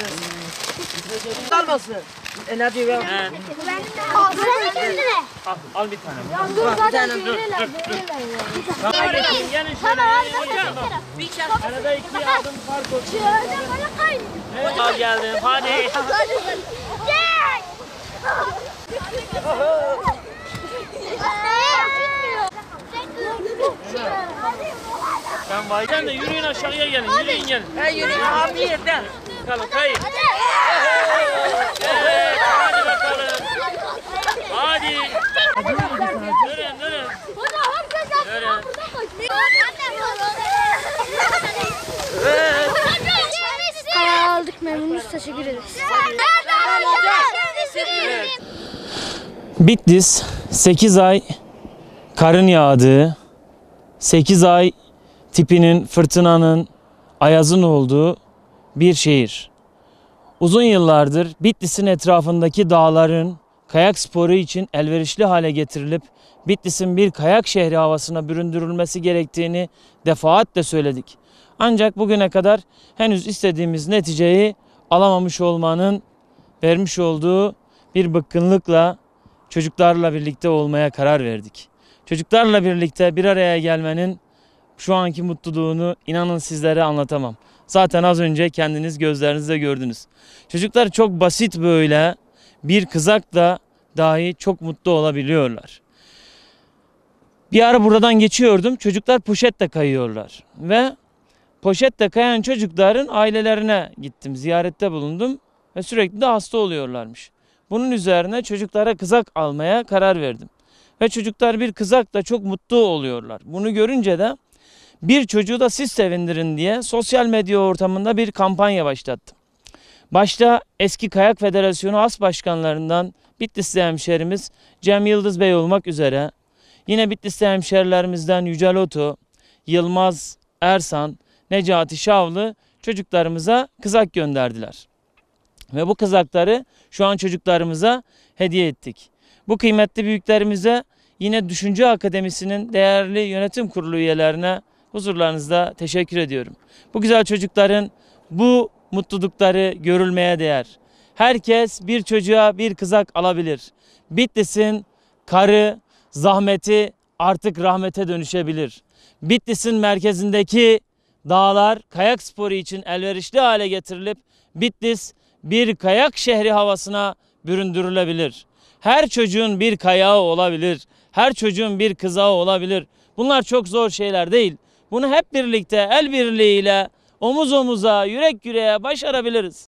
almasın. Almasın. Ne diyor ya? Al bir tane. Dur zaten dur. Gelin şöyle. Hocam. Arada 2 adım fark olsun. Evet, al geldim. Hadi. Ben baycan da yürüyün aşağıya gelin. Yürüyün gelin. Yürü abi yerden. Kalın kayın. Evet, hadi bakalım. Hadi. Durun. Durun. Aldık, memnunuz, teşekkür ederiz. Bitlis 8 ay karın yağdığı, 8 ay tipinin, fırtınanın, ayazın olduğu bir şehir. Uzun yıllardır Bitlis'in etrafındaki dağların kayak sporu için elverişli hale getirilip Bitlis'in bir kayak şehri havasına büründürülmesi gerektiğini defaatle söyledik. Ancak bugüne kadar henüz istediğimiz neticeyi alamamış olmanın vermiş olduğu bir bıkkınlıkla çocuklarla birlikte olmaya karar verdik. Çocuklarla birlikte bir araya gelmenin şu anki mutluluğunu inanın sizlere anlatamam. Zaten az önce kendiniz gözlerinizle gördünüz. Çocuklar çok basit böyle bir kızakla dahi çok mutlu olabiliyorlar. Bir ara buradan geçiyordum. Çocuklar poşetle kayıyorlar. Ve poşetle kayan çocukların ailelerine gittim. Ziyarette bulundum. Ve sürekli de hasta oluyorlarmış. Bunun üzerine çocuklara kızak almaya karar verdim. Ve çocuklar bir kızakla çok mutlu oluyorlar. Bunu görünce de bir çocuğu da siz sevindirin diye sosyal medya ortamında bir kampanya başlattım. Başta eski Kayak Federasyonu As Başkanlarından Bitlisli hemşerimiz Cem Yıldız Bey olmak üzere yine Bitlisli hemşerilerimizden Yücel Oto, Yılmaz Ersan, Necati Şavlı çocuklarımıza kızak gönderdiler. Ve bu kızakları şu an çocuklarımıza hediye ettik. Bu kıymetli büyüklerimize yine Düşünce Akademisi'nin değerli yönetim kurulu üyelerine huzurlarınızda teşekkür ediyorum. Bu güzel çocukların bu mutlulukları görülmeye değer. Herkes bir çocuğa bir kızak alabilir. Bitlis'in karı, zahmeti artık rahmete dönüşebilir. Bitlis'in merkezindeki dağlar kayak sporu için elverişli hale getirilip Bitlis bir kayak şehri havasına büründürülebilir. Her çocuğun bir kayağı olabilir. Her çocuğun bir kızağı olabilir. Bunlar çok zor şeyler değil. Bunu hep birlikte el birliğiyle omuz omuza, yürek yüreğe başarabiliriz.